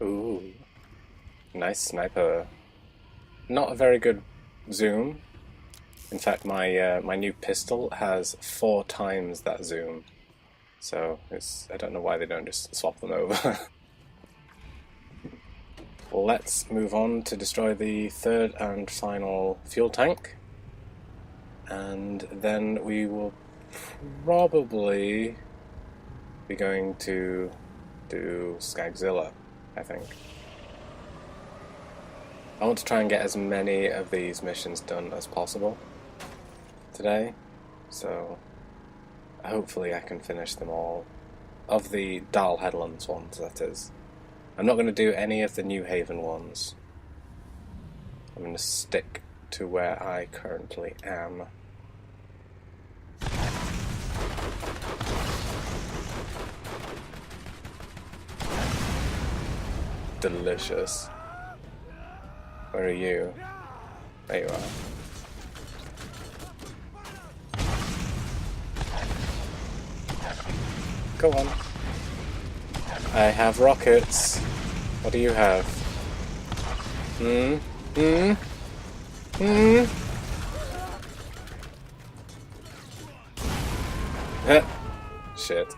Ooh, nice sniper. Not a very good zoom. In fact, my new pistol has 4 times that zoom. So I don't know why they don't just swap them over. Let's move on to destroy the third and final fuel tank. And then we will probably be going to do Skagzilla, I think. I want to try and get as many of these missions done as possible today, so hopefully I can finish them all. Of the Darl Headlands ones, that is. I'm not going to do any of the New Haven ones. I'm going to stick to where I currently am. Delicious. Where are you? There you are. Go on. I have rockets. What do you have? Shit.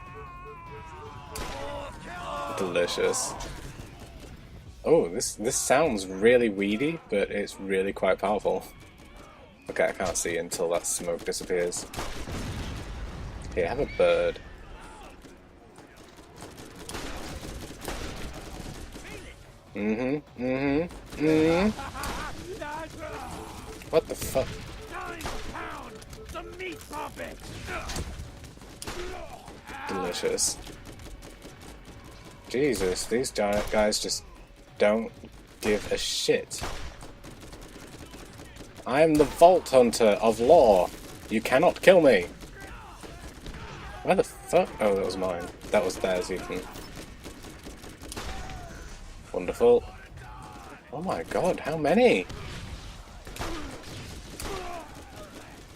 Delicious. Oh, this sounds really weedy, but it's really quite powerful. Okay, I can't see until that smoke disappears. Here, have a bird. What the fuck? Delicious. Jesus, these giant guys just don't give a shit. I am the Vault Hunter of Law. You cannot kill me. Where the fuck? Oh, that was mine. That was theirs, Ethan. Wonderful. Oh my god, how many?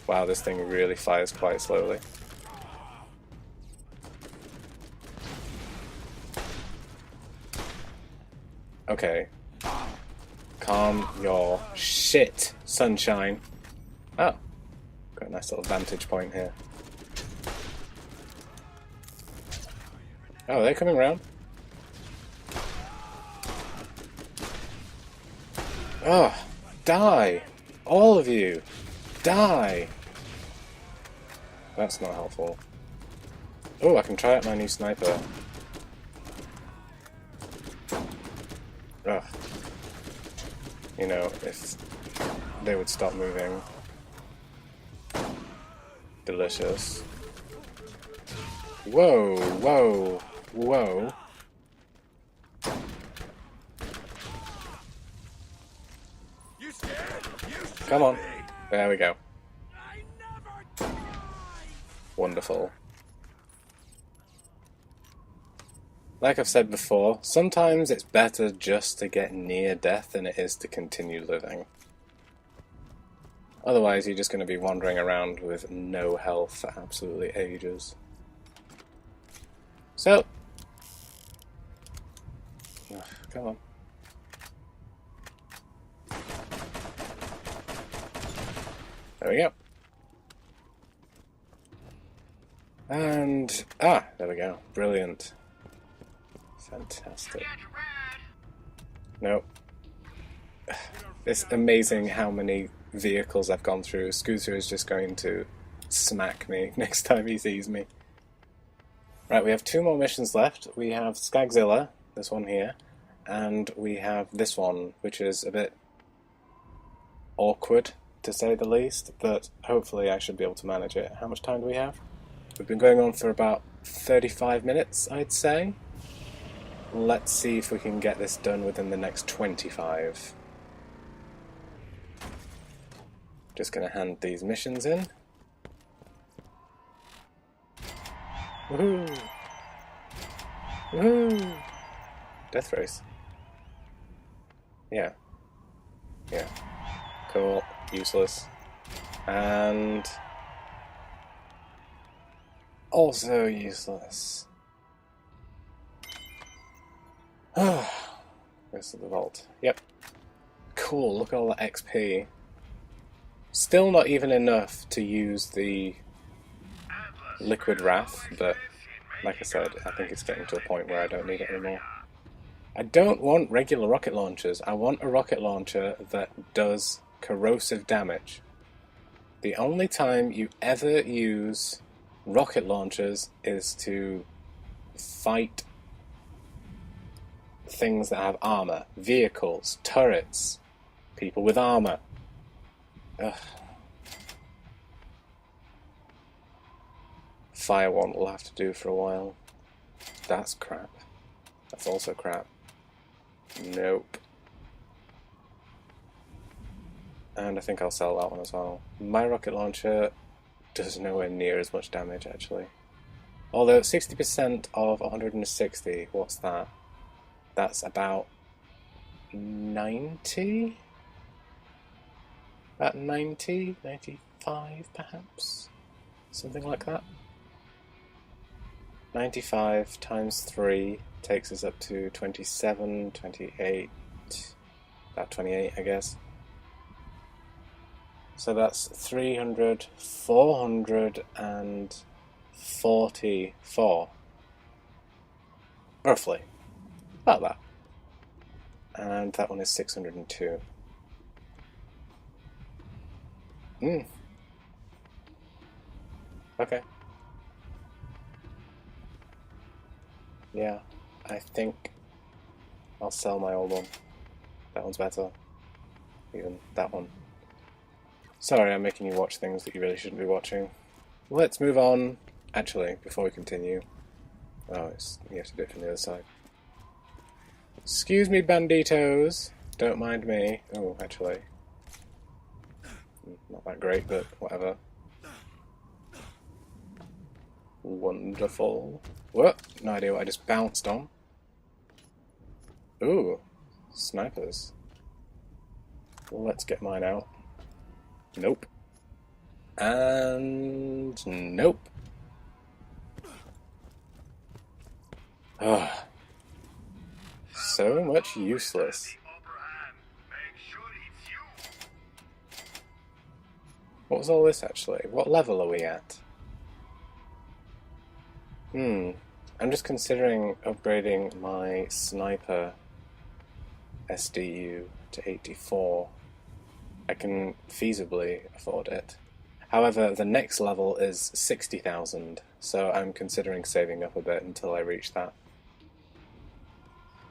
Wow, this thing really fires quite slowly. Okay. Calm your shit, sunshine. Oh. Got a nice little vantage point here. Oh, are they coming around? Oh, die! All of you! Die! That's not helpful. Oh, I can try out my new sniper. Ugh. You know, if they would stop moving. Delicious. Whoa, whoa, whoa. Come on. There we go. Wonderful. Like I've said before, sometimes it's better just to get near death than it is to continue living. Otherwise, you're just going to be wandering around with no health for absolutely ages. So, come on. There we go. And, there we go. Brilliant. Fantastic. Nope. It's amazing how many vehicles I've gone through. Scooter is just going to smack me next time he sees me. Right, we have 2 more missions left. We have Skagzilla, this one here, and we have this one, which is a bit awkward, to say the least, but hopefully I should be able to manage it. How much time do we have? We've been going on for about 35 minutes, I'd say. Let's see if we can get this done within the next 25. Just gonna hand these missions in. Woohoo! Woohoo! Death race. Yeah. Yeah. Cool. Useless. And also useless. This is the vault. Yep. Cool, look at all that XP. Still not even enough to use the liquid wrath, but like I said, I think it's getting to a point where I don't need it anymore. I don't want regular rocket launchers. I want a rocket launcher that does corrosive damage. The only time you ever use rocket launchers is to fight things that have armor. Vehicles, turrets, people with armor. Ugh. Fire one will have to do for a while. That's crap. That's also crap. Nope. And I think I'll sell that one as well. My rocket launcher does nowhere near as much damage, actually. Although 60% of 160, what's that? That's about 90? About 90? 95 perhaps? Something like that. 95 times 3 takes us up to 27, 28, about 28 I guess. So that's 300, 444. Roughly. About that. And that one is 602. Okay. Yeah, I think I'll sell my old one. That one's better. Even that one. Sorry, I'm making you watch things that you really shouldn't be watching. Let's move on. Actually, before we continue... Oh, you have to do it from the other side. Excuse me, banditos. Don't mind me. Oh, actually. Not that great, but whatever. Wonderful. What? No idea what I just bounced on. Ooh. Snipers. Well, let's get mine out. Nope. And... nope. Ah. So much useless. What was all this, actually? What level are we at? I'm just considering upgrading my sniper SDU to 84. I can feasibly afford it. However, the next level is 60,000, so I'm considering saving up a bit until I reach that.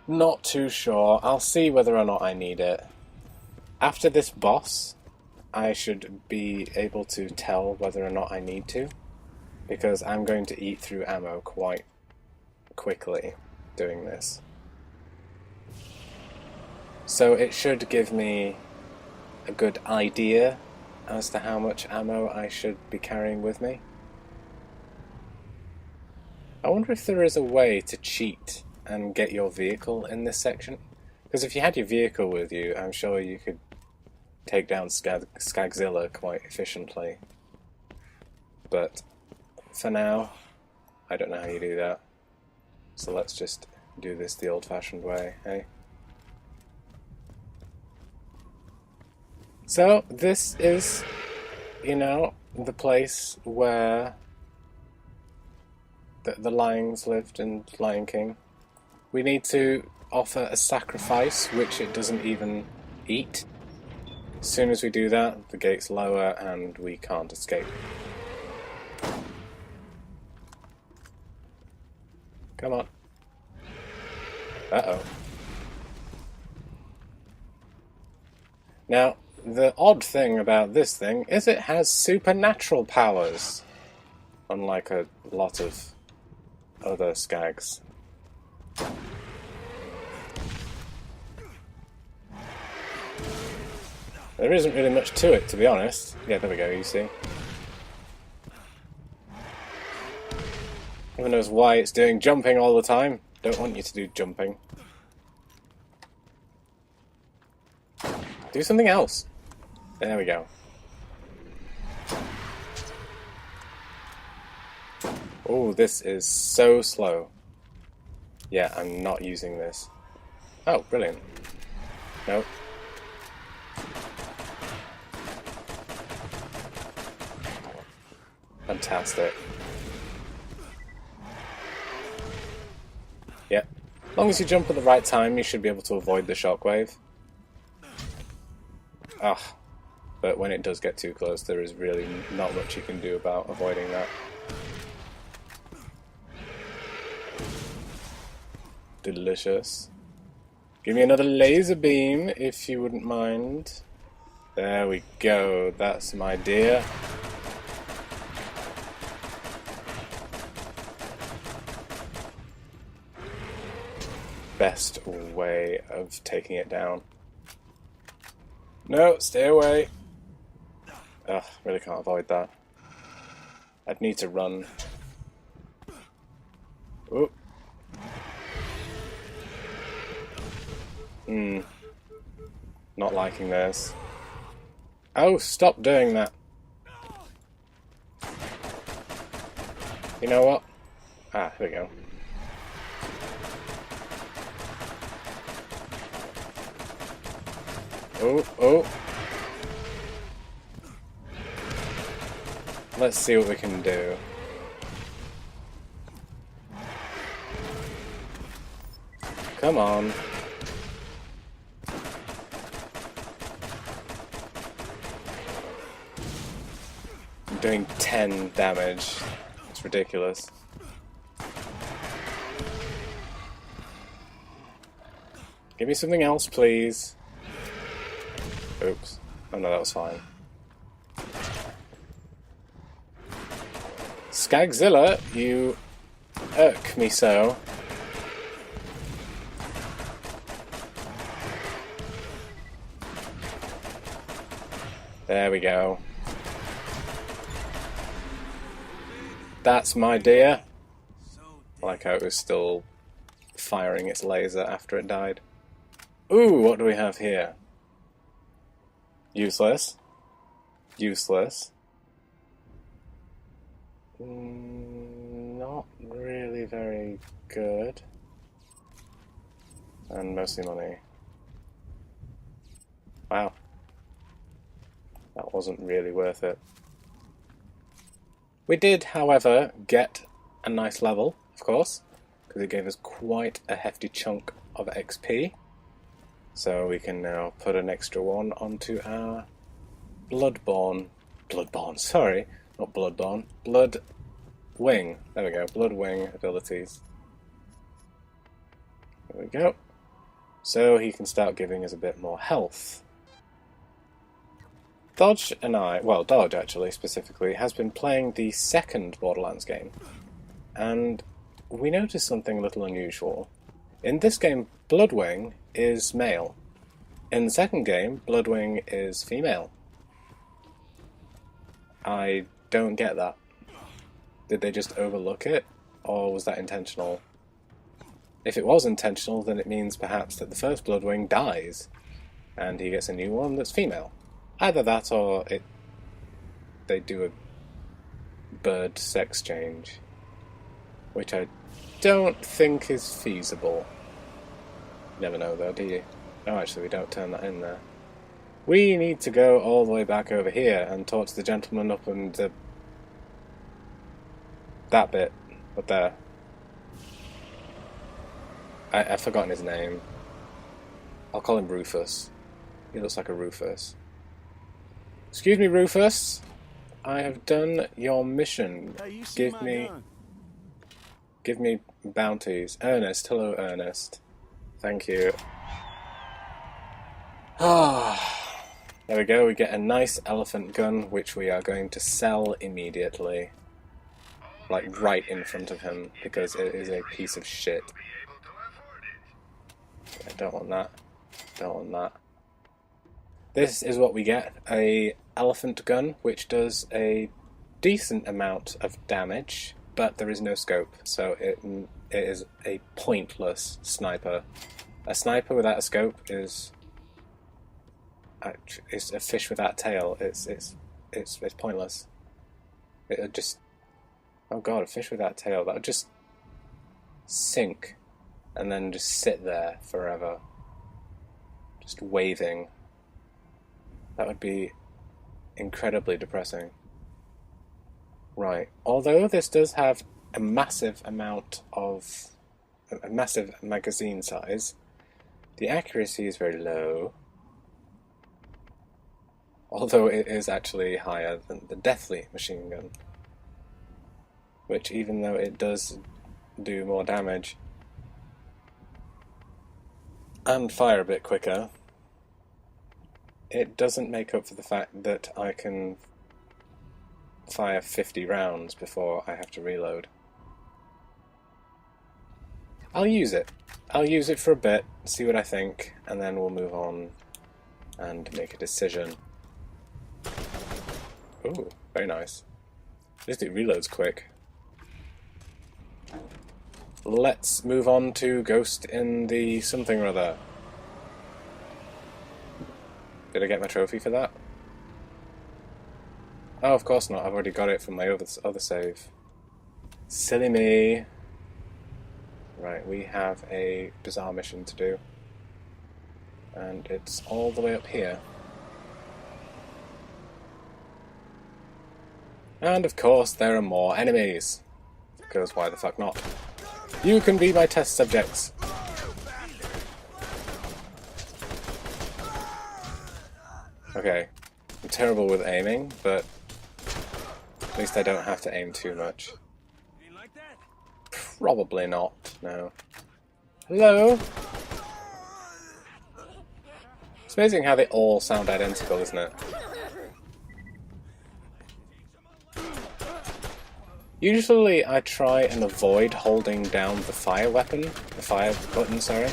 Not too sure. I'll see whether or not I need it. After this boss, I should be able to tell whether or not I need to, because I'm going to eat through ammo quite quickly doing this. So it should give me a good idea as to how much ammo I should be carrying with me. I wonder if there is a way to cheat and get your vehicle in this section. Because if you had your vehicle with you, I'm sure you could take down Skagzilla quite efficiently. But for now, I don't know how you do that. So let's just do this the old-fashioned way, hey? So, this is, you know, the place where the lions lived in Lion King. We need to offer a sacrifice, which it doesn't even eat. As soon as we do that, the gates lower and we can't escape. Come on. Uh-oh. Now, the odd thing about this thing is it has supernatural powers, unlike a lot of other skags. There isn't really much to it, to be honest. Yeah, there we go, you see. Who knows why it's doing jumping all the time? Don't want you to do jumping. Do something else. There we go. Oh, this is so slow. Yeah, I'm not using this. Oh, brilliant. Nope. Fantastic. Yep. As long as you jump at the right time, you should be able to avoid the shockwave. Ah. But when it does get too close, there is really not much you can do about avoiding that. Delicious. Give me another laser beam, if you wouldn't mind. There we go, that's my dear. Best way of taking it down. No, stay away. Ugh, really can't avoid that. I'd need to run. Oop. Not liking this. Oh, stop doing that. You know what? Ah, here we go. Oh, oh. Let's see what we can do. Come on. I'm doing 10 damage. It's ridiculous. Give me something else, please. Oops. Oh no, that was fine. Skagzilla, you irk me so. There we go. That's my dear. I like how it was still firing its laser after it died. Ooh, what do we have here? Useless. Useless. Not really very good. And mostly money. Wow. That wasn't really worth it. We did, however, get a nice level, of course, because it gave us quite a hefty chunk of XP. So we can now put an extra one onto our Bloodborne, sorry, not Bloodborne, Bloodwing. There we go, Bloodwing abilities. There we go. So he can start giving us a bit more health. Dodge and I, well, Dodge actually specifically, has been playing the second Borderlands game, and we noticed something a little unusual. In this game, Bloodwing is male. In the second game, Bloodwing is female. I don't get that. Did they just overlook it, or was that intentional? If it was intentional, then it means perhaps that the first Bloodwing dies, and he gets a new one that's female. Either that, or they do a bird sex change, which I don't think is feasible. You never know though, do you? Oh, actually, we don't turn that in there. We need to go all the way back over here and talk to the gentleman up and that bit up there. I've forgotten his name. I'll call him Rufus. He looks like a Rufus. Excuse me, Rufus. I have done your mission. Hey, Give me bounties. Ernest, hello, Ernest. Thank you. Ah, there we go. We get a nice elephant gun, which we are going to sell immediately, like right in front of him, because it is a piece of shit. I don't want that. Don't want that. This is what we get, a elephant gun, which does a decent amount of damage, but there is no scope, so it is a pointless sniper. A sniper without a scope is a fish without tail. It's pointless. It would just, oh god, a fish without tail, that would just sink and then just sit there forever. just waving. That would be incredibly depressing. Right, although this does have a massive amount of... a massive magazine size, the accuracy is very low. Although it is actually higher than the Deathly machine gun. Which, even though it does do more damage and fire a bit quicker, it doesn't make up for the fact that I can fire 50 rounds before I have to reload. I'll use it. I'll use it for a bit, see what I think, and then we'll move on and make a decision. Ooh, very nice. At least it reloads quick. Let's move on to Ghost in the something or other. Did I get my trophy for that? Oh, of course not. I've already got it from my other save. Silly me. Right, we have a bizarre mission to do. And it's all the way up here. And of course there are more enemies. Because why the fuck not? You can be my test subjects. Okay, I'm terrible with aiming, but at least I don't have to aim too much. Probably not, no. Hello? It's amazing how they all sound identical, isn't it? Usually I try and avoid holding down the fire button, sorry,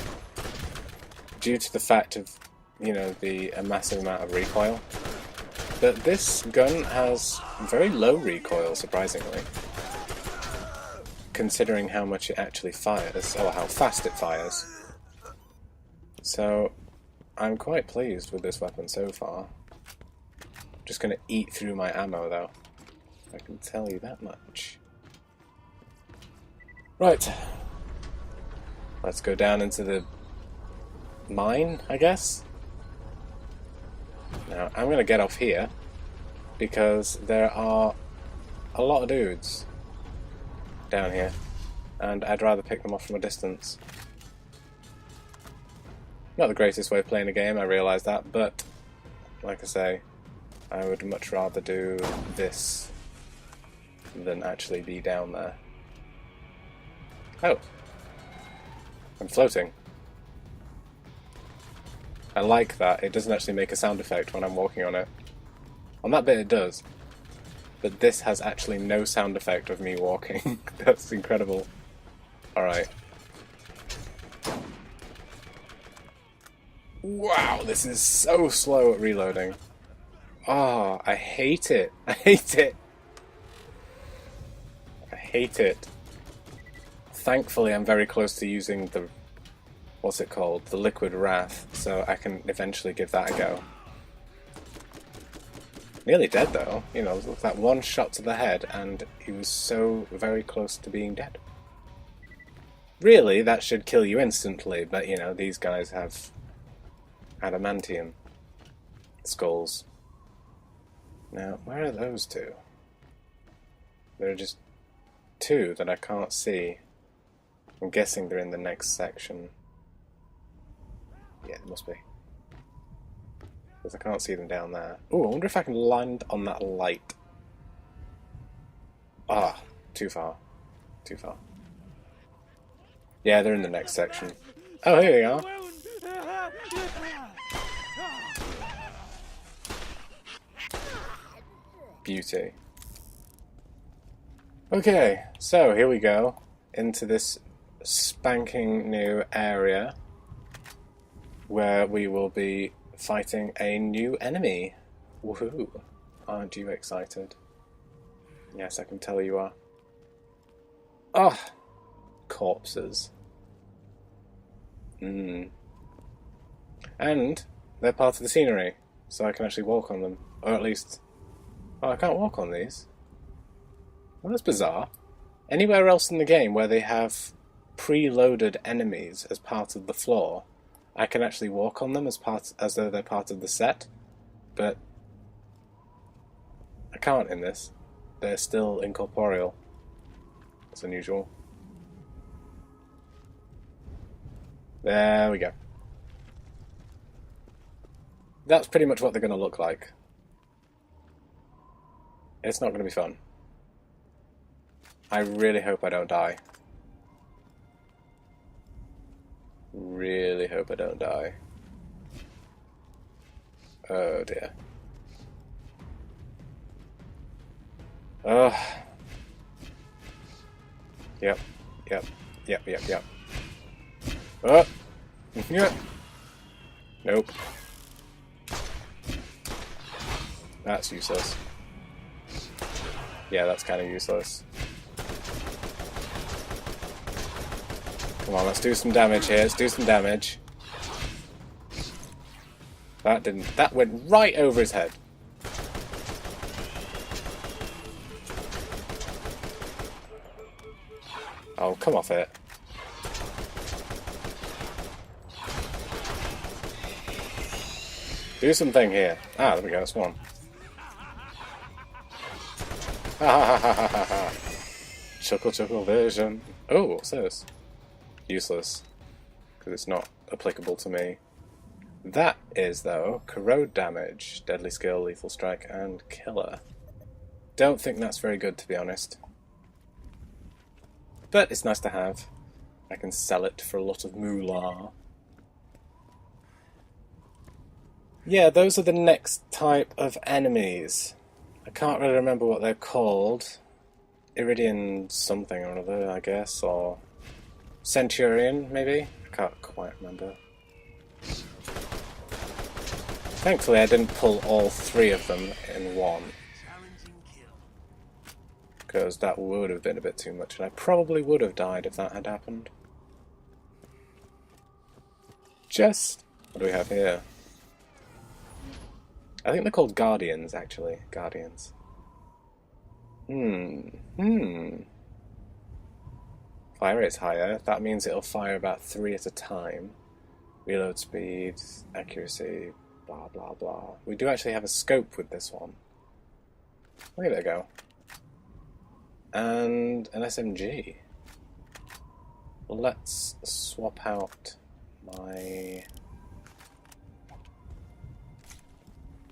due to the fact of, you know, a massive amount of recoil. But this gun has very low recoil, surprisingly, considering how much it actually fires, or how fast it fires. So, I'm quite pleased with this weapon so far. Just gonna eat through my ammo, though. I can tell you that much. Right. Let's go down into the mine, I guess. Now, I'm going to get off here because there are a lot of dudes down here, and I'd rather pick them off from a distance. Not the greatest way of playing a game, I realise that, but like I say, I would much rather do this than actually be down there. Oh. I'm floating. I like that. It doesn't actually make a sound effect when I'm walking on it. On that bit it does. But this has actually no sound effect of me walking. That's incredible. Alright. Wow, this is so slow at reloading. Oh, I hate it. I hate it. I hate it. Thankfully, I'm very close to using the... what's it called? The Liquid Wrath, so I can eventually give that a go. Nearly dead, though. You know, that one shot to the head, and he was so very close to being dead. Really, that should kill you instantly, but, you know, these guys have adamantium skulls. Now, where are those two? There are just two that I can't see. I'm guessing they're in the next section. Yeah, it must be. Because I can't see them down there. Ooh, I wonder if I can land on that light. Ah, too far. Too far. Yeah, they're in the next section. Oh, here we are. Beauty. Okay, so here we go. Into this spanking new area where we will be fighting a new enemy. Woohoo! Aren't you excited? Yes, I can tell you are. Ah! Corpses. And they're part of the scenery, so I can actually walk on them. Or at least... oh, I can't walk on these. Well, that's bizarre. Anywhere else in the game where they have preloaded enemies as part of the floor, I can actually walk on them as though they're part of the set, but I can't in this. They're still incorporeal. It's unusual. There we go. That's pretty much what they're going to look like. It's not going to be fun. I really hope I don't die. Really hope I don't die. Oh dear. Ugh. Yep. Oh! Yeah. Nope. That's useless. Yeah, that's kind of useless. Come on, let's do some damage here. Let's do some damage. That went right over his head. Oh, come off it. Do something here. Ah, there we go, that's one. Ha ha ha ha ha ha. Chuckle chuckle vision. Oh, what's this? Useless. Because it's not applicable to me. That is, though, corrode damage, deadly skill, lethal strike, and killer. Don't think that's very good, to be honest. But it's nice to have. I can sell it for a lot of moolah. Yeah, those are the next type of enemies. I can't really remember what they're called. Iridian something or other, I guess, or Centurion, maybe? I can't quite remember. Thankfully I didn't pull all three of them in one, because that would have been a bit too much, and I probably would have died if that had happened. What do we have here? I think they're called Guardians, actually. Guardians. Fire rate's higher. That means it'll fire about 3 at a time. Reload speed, accuracy, blah blah blah. We do actually have a scope with this one. Look at it go. And an SMG. Let's swap out my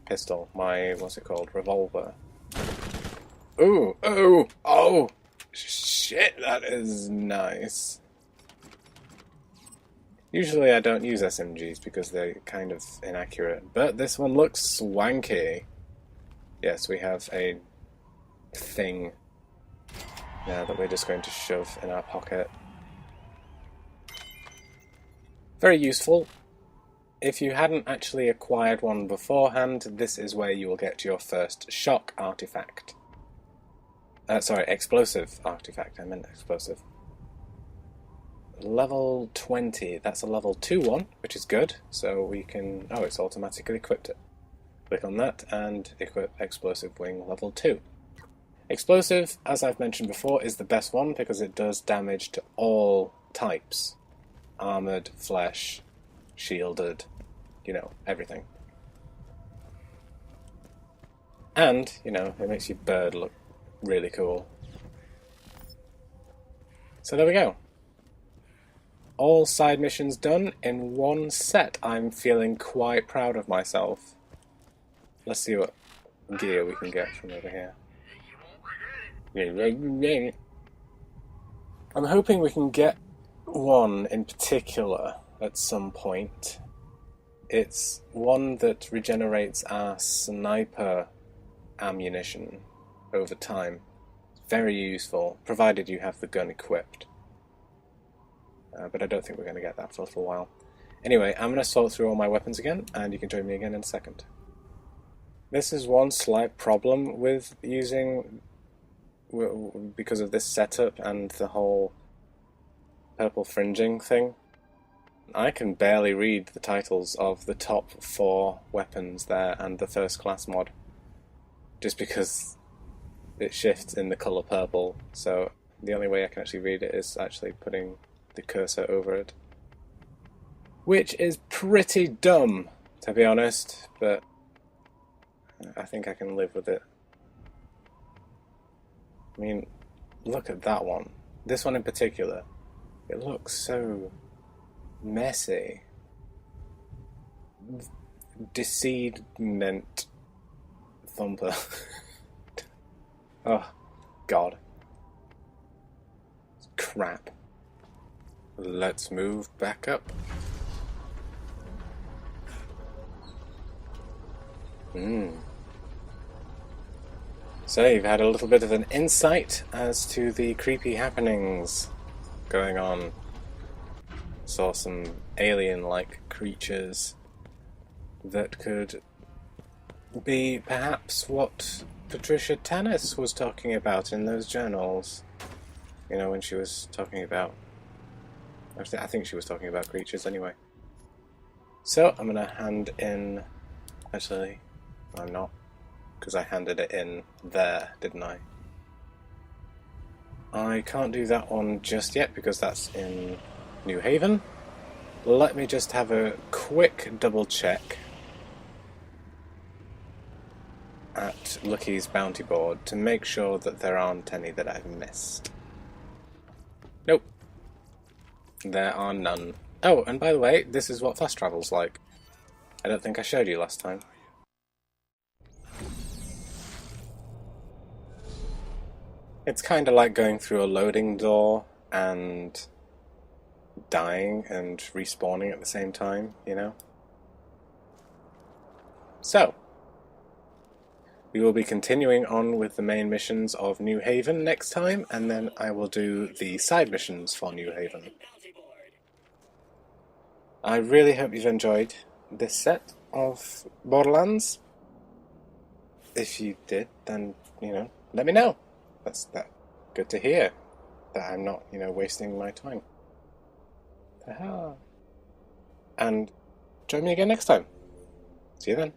pistol, what's it called? Revolver. Ooh, oh, oh! Shit, that is nice. Usually I don't use SMGs because they're kind of inaccurate, but this one looks swanky. Yes, we have a thing now that we're just going to shove in our pocket. Very useful. If you hadn't actually acquired one beforehand, this is where you will get your first shock artifact. Sorry, explosive artifact, I meant explosive. Level 20, that's a level 2 one, which is good, so we can... Oh, it's automatically equipped it. Click on that and equip Explosive Wing level 2. Explosive, as I've mentioned before, is the best one because it does damage to all types. Armoured, flesh, shielded, you know, everything. And, you know, it makes your bird look really cool. So there we go. All side missions done in one set. I'm feeling quite proud of myself. Let's see what gear we can get from over here. I'm hoping we can get one in particular at some point. It's one that regenerates our sniper ammunition over time. Very useful, provided you have the gun equipped. But I don't think we're going to get that for a little while. Anyway, I'm going to sort through all my weapons again, and you can join me again in a second. This is one slight problem with using... because of this setup and the whole purple fringing thing. I can barely read the titles of the top 4 weapons there and the first class mod, just because it shifts in the colour purple, so the only way I can actually read it is actually putting the cursor over it. Which is pretty dumb, to be honest, but I think I can live with it. I mean, look at that one. This one in particular. It looks so messy. Deseedment thumper. Oh, God. Crap. Let's move back up. So you've had a little bit of an insight as to the creepy happenings going on. Saw some alien-like creatures that could be perhaps what Patricia Tannis was talking about in those journals. You know, when she was talking about... I think she was talking about creatures anyway. So, I'm going to hand in... Actually, I'm not. Because I handed it in there, didn't I? I can't do that one just yet because that's in New Haven. Let me just have a quick double check at Lucky's bounty board to make sure that there aren't any that I've missed. Nope. There are none. Oh, and by the way, this is what fast travel's like. I don't think I showed you last time. It's kind of like going through a loading door and dying and respawning at the same time, you know? So, we will be continuing on with the main missions of New Haven next time, and then I will do the side missions for New Haven. I really hope you've enjoyed this set of Borderlands. If you did, then, you know, let me know. That's good to hear that I'm not, you know, wasting my time. Ta-ha. And join me again next time. See you then.